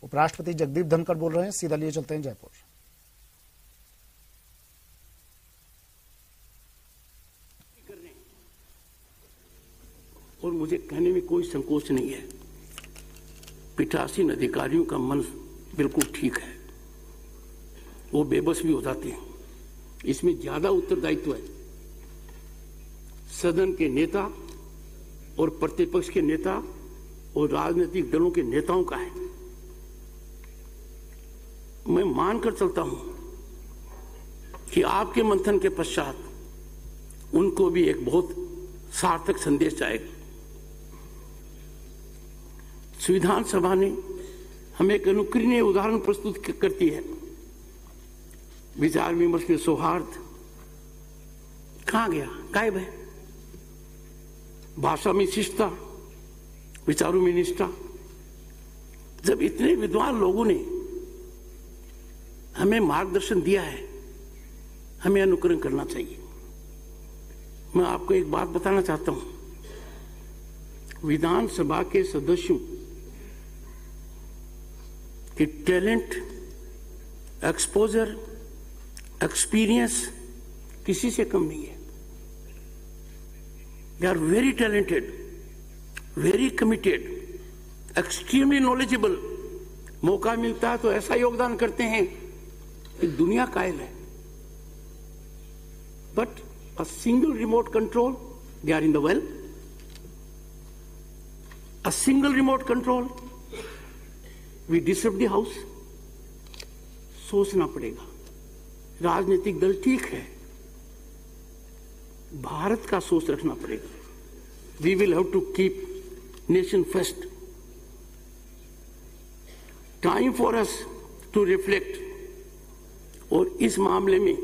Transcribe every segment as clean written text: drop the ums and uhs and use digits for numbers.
उपराष्ट्रपति जगदीप धनखड़ बोल रहे हैं, सीधा लिए चलते हैं जयपुर। और मुझे कहने में कोई संकोच नहीं है, पीठासीन अधिकारियों का मन बिल्कुल ठीक है, वो बेबस भी हो जाते हैं। इसमें ज्यादा उत्तरदायित्व है सदन के नेता और प्रतिपक्ष के नेता और राजनीतिक दलों के नेताओं का है। मैं मानकर चलता हूं कि आपके मंथन के पश्चात उनको भी एक बहुत सार्थक संदेश जाएगा। संविधान सभा ने हमें एक अनुकरणीय उदाहरण प्रस्तुत करती है। विचार विमर्श में सौहार्द कहां गया, गायब है। भाषा में शिष्टता, विचारों में निष्ठा। जब इतने विद्वान लोगों ने हमें मार्गदर्शन दिया है, हमें अनुकरण करना चाहिए। मैं आपको एक बात बताना चाहता हूं, विधानसभा के सदस्यों कि टैलेंट, एक्सपोजर, एक्सपीरियंस किसी से कम नहीं है। They are very talented, very committed, extremely knowledgeable. मौका मिलता है तो ऐसा योगदान करते हैं कि दुनिया कायल है। But a single remote control, they are in the well. A single remote control, we disturb the house. सोचना पड़ेगा। राजनीतिक दल ठीक है, भारत का सोच रखना पड़ेगा। We will have to keep nation first. Time for us to reflect. और इस मामले में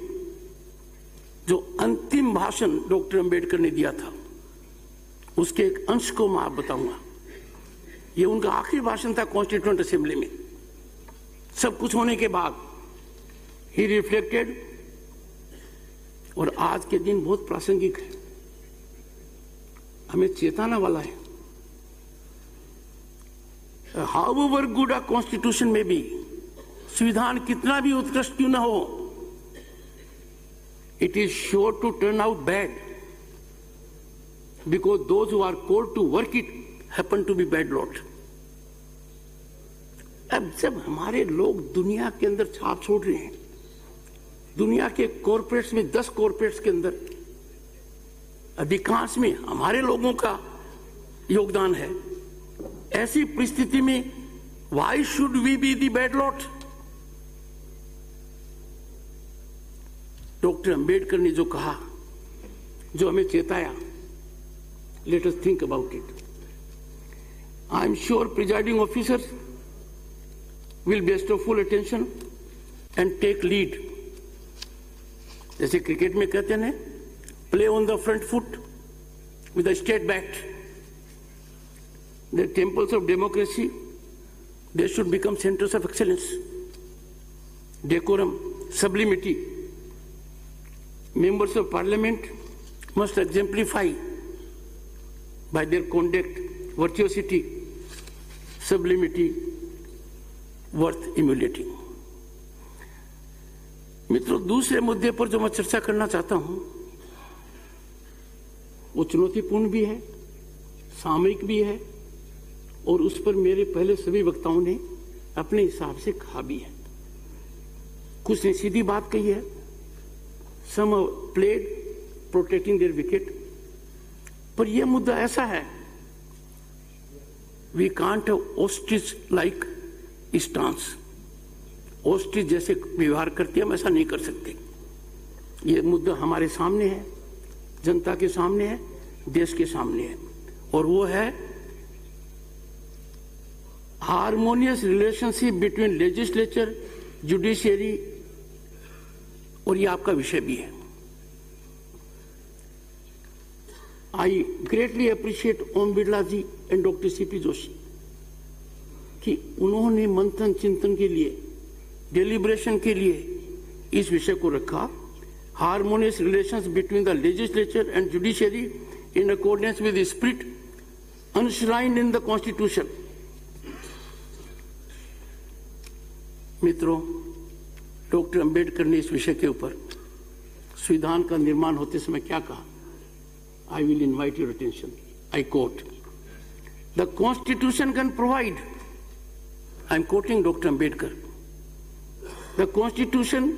जो अंतिम भाषण डॉक्टर अंबेडकर ने दिया था, उसके एक अंश को मैं आप बताऊंगा। ये उनका आखिरी भाषण था कॉन्स्टिट्यूएंट असेंबली में। सब कुछ होने के बाद ही रिफ्लेक्टेड, और आज के दिन बहुत प्रासंगिक है, हमें चेताना वाला है। हाउएवर गुड अ कॉन्स्टिट्यूशन में भी, संविधान कितना भी उत्कृष्ट क्यों ना हो, it is sure to turn out bad, because those who are called to work it happen to be bad lot. अब जब हमारे लोग दुनिया के अंदर छाप छोड़ रहे हैं, दुनिया के कॉरपोरेट्स में 10 कॉरपोरेट्स के अंदर अधिकांश में हमारे लोगों का योगदान है, ऐसी परिस्थिति में why should we be the bad lot? Doctor Ambedkar ने जो कहा, जो हमें चेताया, let us think about it. I am sure presiding officers will bestow full attention and take lead. जैसे क्रिकेट में कहते हैं, play on the front foot with a straight bat. The temples of democracy, they should become centers of excellence. Decorum, sublimity. Members of parliament must exemplify by their conduct virtuosity, sublimity, worth emulating. मित्रों, दूसरे मुद्दे पर जो मैं चर्चा करना चाहता हूं, वो चुनौतीपूर्ण भी है, सामयिक भी है, और उस पर मेरे पहले सभी वक्ताओं ने अपने हिसाब से कहा भी है। कुछ ने सीधी बात कही है, some played protecting their wicket, पर यह मुद्दा ऐसा है, we can't have ostrich like stance. Ostrich जैसे व्यवहार करती है, हम ऐसा नहीं कर सकते। ये मुद्दा हमारे सामने है, जनता के सामने है, देश के सामने है, और वो है harmonious relationship between legislature, judiciary, और ये आपका विषय भी है। I greatly appreciate Om Birla ji and doctor CP Joshi कि उन्होंने मंथन चिंतन के लिए, डेलिब्रेशन के लिए इस विषय को रखा, harmonious relations between the legislature and judiciary in accordance with the spirit enshrined in the Constitution. मित्रों, डॉक्टर अंबेडकर ने इस विषय के ऊपर संविधान का निर्माण होते समय क्या कहा? I will invite your attention. I quote, the constitution can provide, I am quoting doctor Ambedkar, the constitution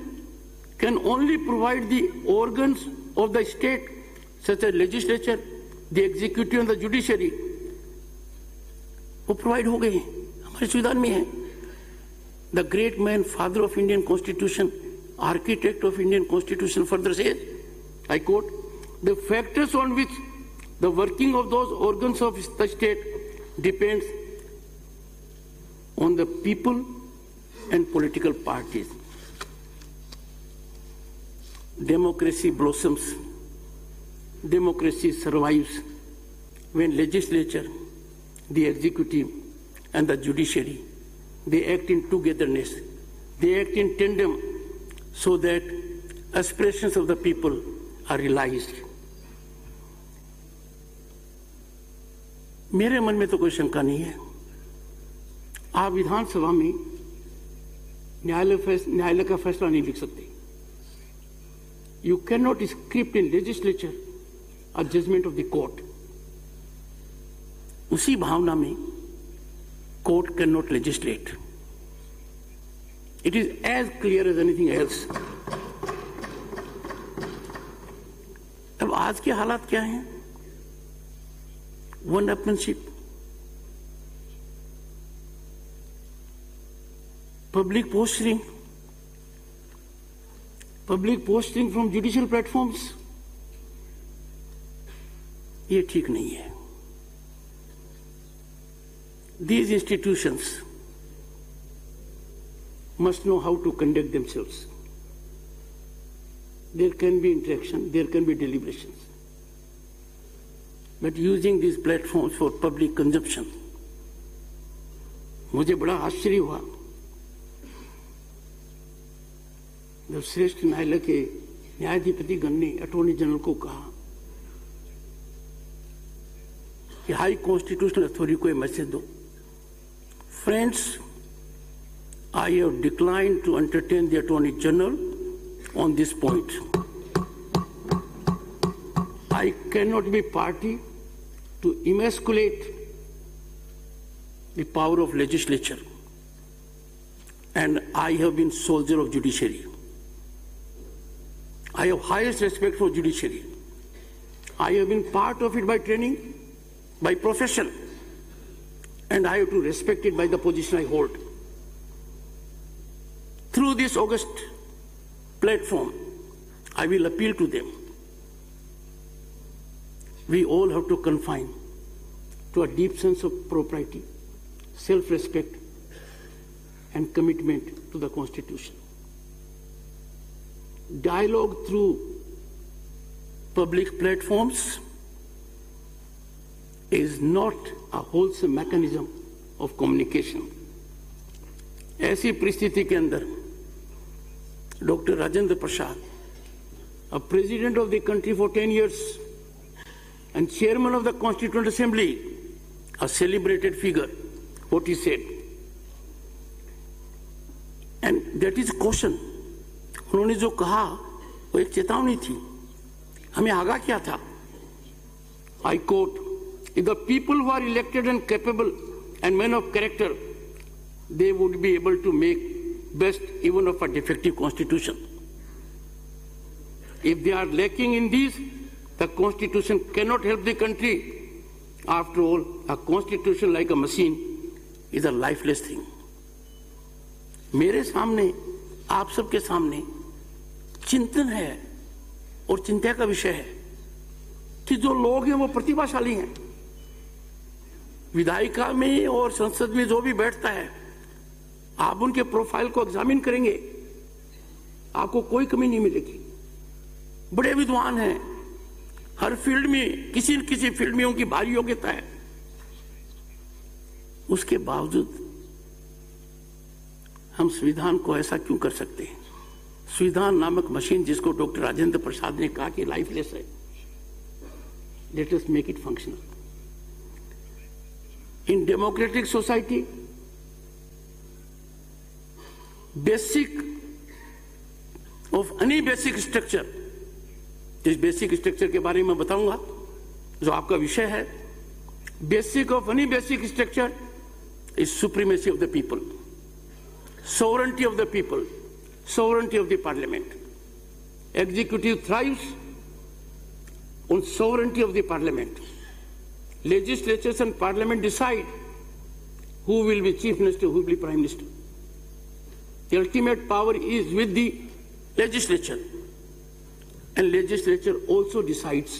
can only provide the organs of the state such as legislature, the executive and the judiciary. वो provide हो गए हैं, हमारे संविधान में है. The great man, father of Indian Constitution, architect of Indian Constitution further says, I quote, the factors on which the working of those organs of the state depends on the people and political parties. Democracy blossoms, democracy survives when legislature, the executive and the judiciary, they act in togetherness, they act in tandem so that aspirations of the people are realized. मेरे मन में तो कोई शंका नहीं है. आप विधानसभा में न्यायालय का फैसला नहीं लिख सकते. You cannot script in legislature a judgment of the court. उसी भावना में court cannot legislate. It is as clear as anything else. अब आज के हालात क्या हैं? One-upmanship, public posting from judicial platforms. ये ठीक नहीं है. These institutions must know how to conduct themselves. There can be interaction, there can be deliberations. But using these platforms for public consumption, मुझे बड़ा आश्चर्य हुआ जब श्रेष्ठ न्यायालय के न्यायाधिपति गण ने अटॉर्नी जनरल को कहा कि हाई कॉन्स्टिट्यूशनल अथॉरिटी को मैसेज दो. Friends, I have declined to entertain the attorney general on this point. I can not be party to emasculate the power of legislature, and I have been soldier of judiciary. I have highest respect for judiciary. I have been part of it by training, by profession, and I have to respect it by the position I hold. Through this august platform, I will appeal to them. We all have to confine to a deep sense of propriety, self-respect, and commitment to the Constitution. Dialogue through public platforms is not a wholesome mechanism of communication. ऐसी परिस्थिति के अंदर doctor Rajendra Prasad, a president of the country for 10 years and chairman of the Constituent Assembly, a celebrated figure, what he said. And that is caution. उन्होंने जो कहा वो एक चेतावनी थी, हमें आगाह किया था. I quote, if the people who are elected and capable and men of character, they would be able to make best even of a defective constitution. If they are lacking in these, the constitution cannot help the country. After all, a constitution like a machine is a lifeless thing. मेरे सामने, आप सबके सामने चिंतन है और चिंता का विषय है कि जो लोग हैं वो प्रतिभाशाली हैं. विधायिका में और संसद में जो भी बैठता है, आप उनके प्रोफाइल को एग्जामिन करेंगे, आपको कोई कमी नहीं मिलेगी. बड़े विद्वान हैं, हर फील्ड में किसी न किसी फील्ड में उनकी भारी योग्यता है. उसके बावजूद हम संविधान को ऐसा क्यों कर सकते हैं? संविधान नामक मशीन जिसको डॉक्टर राजेंद्र प्रसाद ने कहा कि लाइफलेस है, let us make it functional. In democratic society basic of any basic structure, इस बेसिक स्ट्रक्चर के बारे में बताऊंगा जो आपका विषय है। Basic of any basic structure is supremacy of the people, sovereignty of the people, sovereignty of the parliament. Executive thrives on sovereignty of the parliament. Legislatures and parliament decide who will be chief minister, who will be prime minister. The ultimate power is with the legislature, and legislature also decides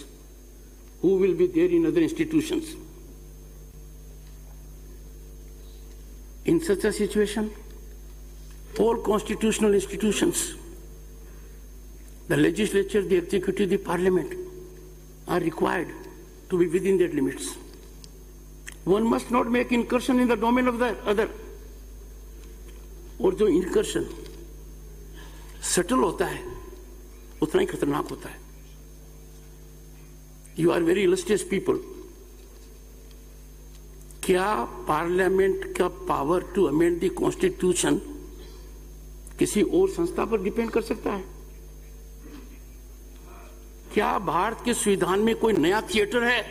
who will be there in other institutions. In such a situation, all constitutional institutions, the legislature, the executive, the parliament, are required to be within their limits. One must not make incursion in the domain of the other. और जो incursion subtle होता है उतना ही खतरनाक होता है. You are very illustrious people. क्या parliament का power to amend the constitution किसी और संस्था पर डिपेंड कर सकता है? क्या भारत के संविधान में कोई नया थिएटर है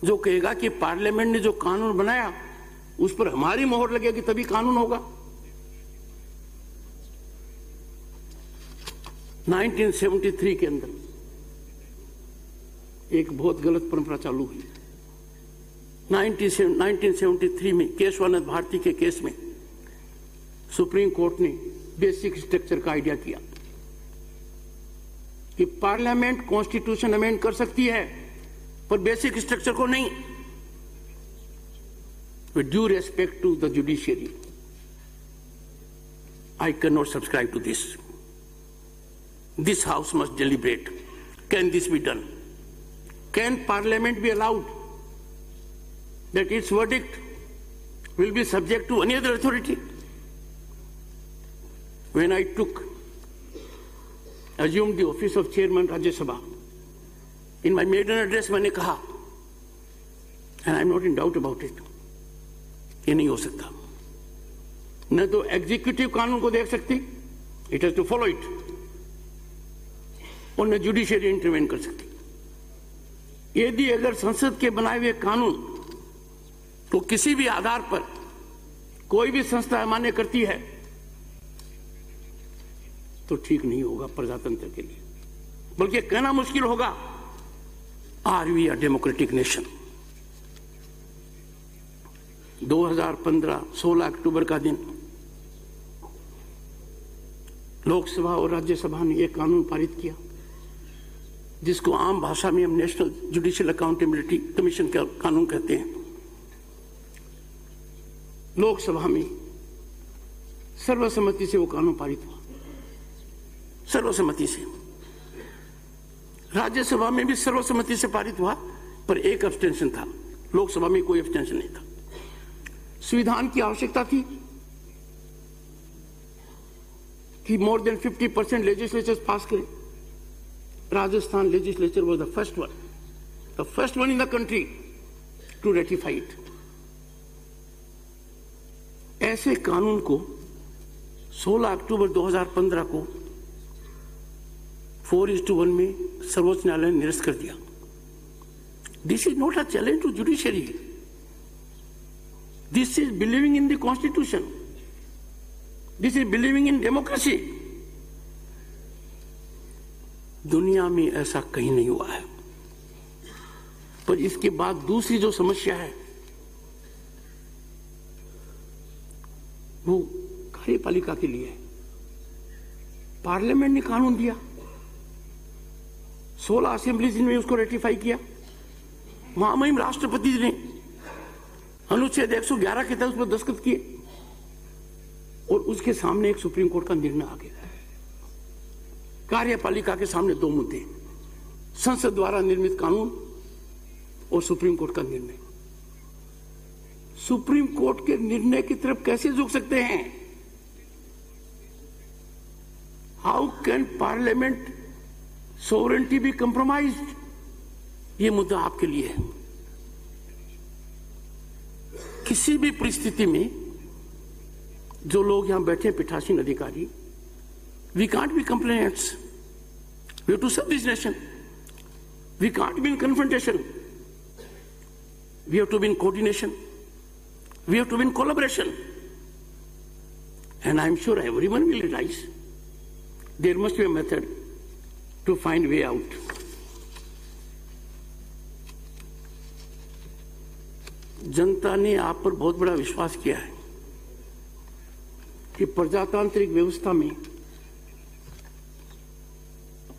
जो कहेगा कि पार्लियामेंट ने जो कानून बनाया उस पर हमारी मोहर लगेगी तभी कानून होगा? 1973 के अंदर एक बहुत गलत परंपरा चालू हुई। 1973 में केशवानंद भारती के केस में सुप्रीम कोर्ट ने बेसिक स्ट्रक्चर का आइडिया किया कि पार्लियामेंट कॉन्स्टिट्यूशन अमेंड कर सकती है पर बेसिक स्ट्रक्चर को नहीं। With due respect to the judiciary, I can not subscribe to this. This house must deliberate. Can this be done? Can parliament be allowed that its verdict will be subject to any other authority? When I assumed the office of chairman Rajya Sabha, in my maiden address मैंने कहा, and I am not in doubt about it, ये नहीं हो सकता. न तो executive कानून को देख सकती, it has to follow it, और न जुडिशियरी इंटरवेन कर सकती. यदि अगर संसद के बनाए हुए कानून तो किसी भी आधार पर कोई भी संस्था मान्य करती है तो ठीक नहीं होगा प्रजातंत्र के लिए, बल्कि कहना मुश्किल होगा are we a democratic nation. 2015 16 अक्टूबर का दिन लोकसभा और राज्यसभा ने एक कानून पारित किया जिसको आम भाषा में हम नेशनल जुडिशियल अकाउंटेबिलिटी कमीशन का कानून कहते हैं. लोकसभा में सर्वसम्मति से वो कानून पारित हुआ, सर्वसम्मति से. राज्यसभा में भी सर्वसम्मति से पारित हुआ, पर एक अब्सटेंशन था. लोकसभा में कोई अब्सटेंशन नहीं था. संविधान की आवश्यकता थी कि मोर देन 50% लेजिस्लेचर पास करें. Rajasthan legislature was the first one in the country to ratify it. ऐसे कानून को 16 अक्टूबर 2015 को 4:1 में सर्वोच्च न्यायालय ने निरस्त कर दिया. This is not a challenge to judiciary. This is believing in the constitution. This is believing in democracy. दुनिया में ऐसा कहीं नहीं हुआ है. पर इसके बाद दूसरी जो समस्या है वो कार्यपालिका के लिए है. पार्लियामेंट ने कानून दिया, 16 असेंबलीज ने उसको रेटिफाई किया. महामहिम राष्ट्रपति ने अनुच्छेद 111 के तहत उस पर दस्तखत किए और उसके सामने एक सुप्रीम कोर्ट का निर्णय आ गया. कार्यपालिका के सामने दो मुद्दे, संसद द्वारा निर्मित कानून और सुप्रीम कोर्ट का निर्णय. सुप्रीम कोर्ट के निर्णय की तरफ कैसे झुक सकते हैं? How can parliament sovereignty be compromised? ये मुद्दा आपके लिए है. किसी भी परिस्थिति में जो लोग यहां बैठे हैं पीठासीन अधिकारी, we can't be complainants, we have to serve this nation, we can't be in confrontation, we have to be in coordination, we have to be in collaboration, and I am sure everyone will realize there must be a method to find way out. जनता ने आप पर बहुत बड़ा विश्वास किया है कि प्रजातांत्रिक व्यवस्था में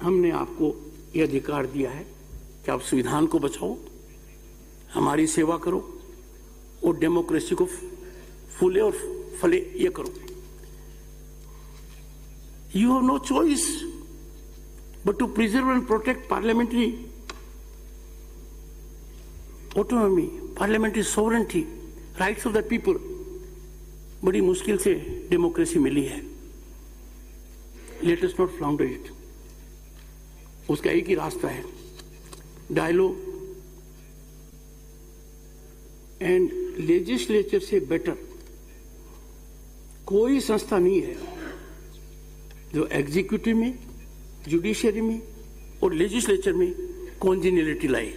हमने आपको यह अधिकार दिया है कि आप संविधान को बचाओ, हमारी सेवा करो और डेमोक्रेसी को फूले और फले ये करो. You have no choice but to preserve and protect parliamentary autonomy, parliamentary sovereignty, rights of the people. बड़ी मुश्किल से डेमोक्रेसी मिली है. Let us not flounder it. उसका एक ही रास्ता है, डायलॉग एंड लेजिस्लेचर से बेटर कोई संस्था नहीं है जो एग्जीक्यूटिव में, जुडिशरी में और लेजिस्लेचर में कॉन्जिनियलिटी लाए,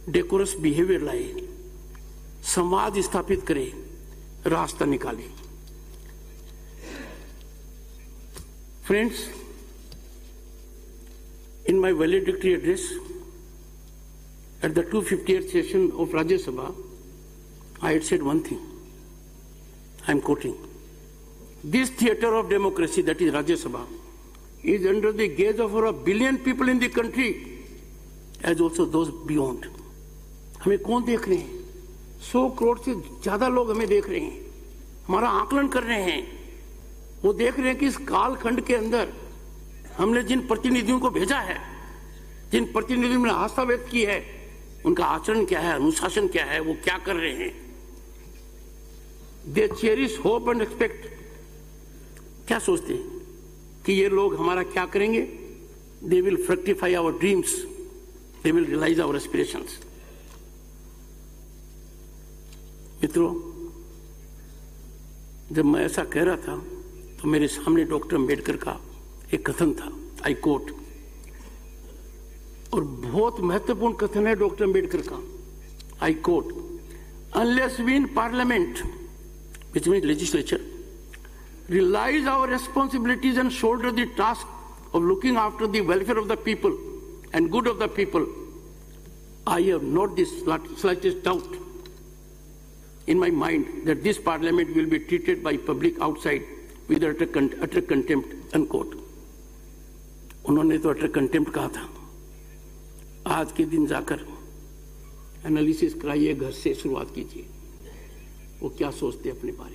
डेकोरस बिहेवियर लाए, संवाद स्थापित करे, रास्ता निकाले. Friends, in my valedictory address at the 250th session of Rajya Sabha, I had said one thing. I am quoting. This theatre of democracy, that is Rajya Sabha, is under the gaze of over 1 billion people in the country, as also those beyond. हमें कौन देख रहे हैं? 100 करोड़ से ज्यादा लोग हमें देख रहे हैं, हमारा आकलन कर रहे हैं. वो देख रहे हैं कि इस कालखंड के अंदर हमने जिन प्रतिनिधियों को भेजा है, जिन प्रतिनिधियों ने आस्था व्यक्त की है, उनका आचरण क्या है, अनुशासन क्या है, वो क्या कर रहे हैं. They cherish hope and expect. क्या सोचते हैं कि ये लोग हमारा क्या करेंगे? They will fructify our dreams, they will realise our aspirations. मित्रों, जब मैं ऐसा कह रहा था तो मेरे सामने डॉक्टर अम्बेडकर का एक कथन था, आई कोट, और बहुत महत्वपूर्ण कथन है डॉक्टर अम्बेडकर का. I quote, unless we in parliament, which means legislature, realize our responsibilities and shoulder the task of looking after the welfare of the people and good of the people, I have not the slightest doubt in my mind that this parliament will be treated by public outside with utter contempt, unquote. उन्होंने तो utter contempt कहा था. आज के दिन जाकर analysis कराइए, घर से शुरुआत कीजिए, वो क्या सोचते हैं अपने बारे में.